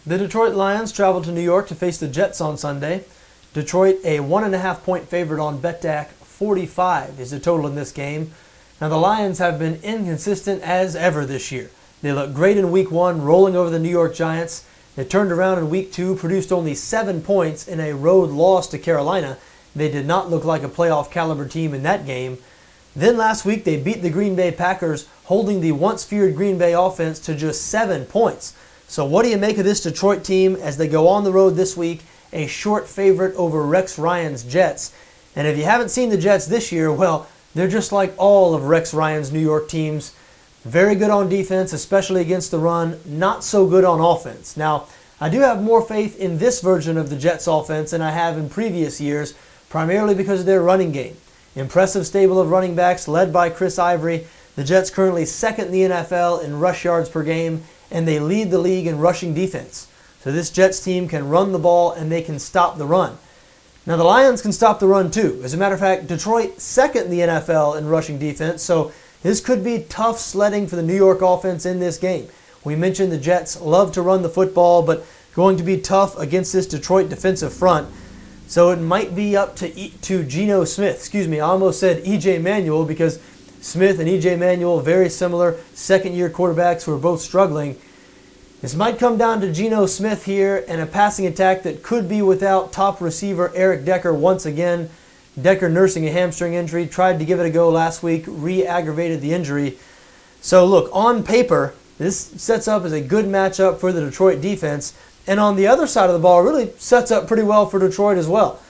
The Detroit Lions traveled to New York to face the Jets on Sunday. Detroit a 1.5-point favorite on BETDAQ. 45 is the total in this game. Now the Lions have been inconsistent as ever this year. They looked great in Week 1, rolling over the New York Giants. They turned around in Week 2, produced only 7 points in a road loss to Carolina. They did not look like a playoff caliber team in that game. Then last week they beat the Green Bay Packers, holding the once feared Green Bay offense to just 7 points. So what do you make of this Detroit team as they go on the road this week, a short favorite over Rex Ryan's Jets? And if you haven't seen the Jets this year, well, they're just like all of Rex Ryan's New York teams. Very good on defense, especially against the run, not so good on offense. Now, I do have more faith in this version of the Jets offense than I have in previous years, primarily because of their running game. Impressive stable of running backs led by Chris Ivory. The Jets currently second in the NFL in rush yards per game, and they lead the league in rushing defense. So this Jets team can run the ball and they can stop the run. Now the Lions can stop the run too. As a matter of fact, Detroit second in the NFL in rushing defense, so this could be tough sledding for the New York offense in this game. We mentioned the Jets love to run the football, but going to be tough against this Detroit defensive front. So it might be up to Geno Smith. I almost said E.J. Manuel because Smith and E.J. Manuel, very similar second-year quarterbacks who are both struggling. This might come down to Geno Smith here and a passing attack that could be without top receiver Eric Decker once again. Decker nursing a hamstring injury, tried to give it a go last week, re-aggravated the injury. So look, on paper, this sets up as a good matchup for the Detroit defense. And on the other side of the ball, it really sets up pretty well for Detroit as well.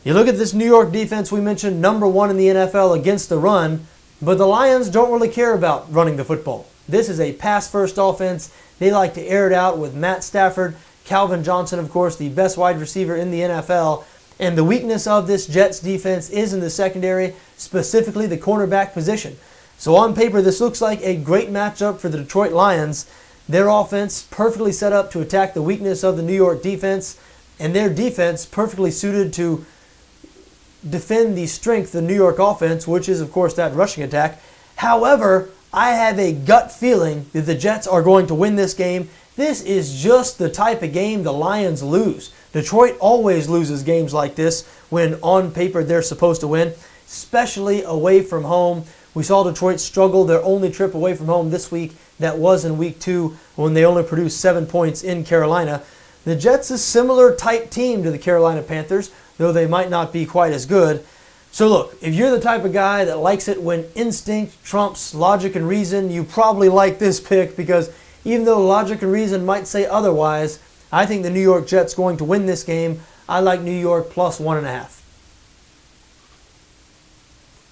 You look at this New York defense we mentioned, number 1 in the NFL against the run, but the Lions don't really care about running the football. This is a pass-first offense. They like to air it out with Matt Stafford, Calvin Johnson, of course, the best wide receiver in the NFL. And the weakness of this Jets defense is in the secondary, specifically the cornerback position. So on paper, this looks like a great matchup for the Detroit Lions. Their offense perfectly set up to attack the weakness of the New York defense, and their defense perfectly suited to defend the strength of the New York offense, which is, of course, that rushing attack. However, I have a gut feeling that the Jets are going to win this game. This is just the type of game the Lions lose. Detroit always loses games like this when on paper they're supposed to win, especially away from home. We saw Detroit struggle their only trip away from home this week. That was in Week 2 when they only produced 7 points in Carolina. The Jets is a similar type team to the Carolina Panthers, though they might not be quite as good. So look, if you're the type of guy that likes it when instinct trumps logic and reason, you probably like this pick because even though logic and reason might say otherwise, I think the New York Jets going to win this game. I like New York plus 1.5.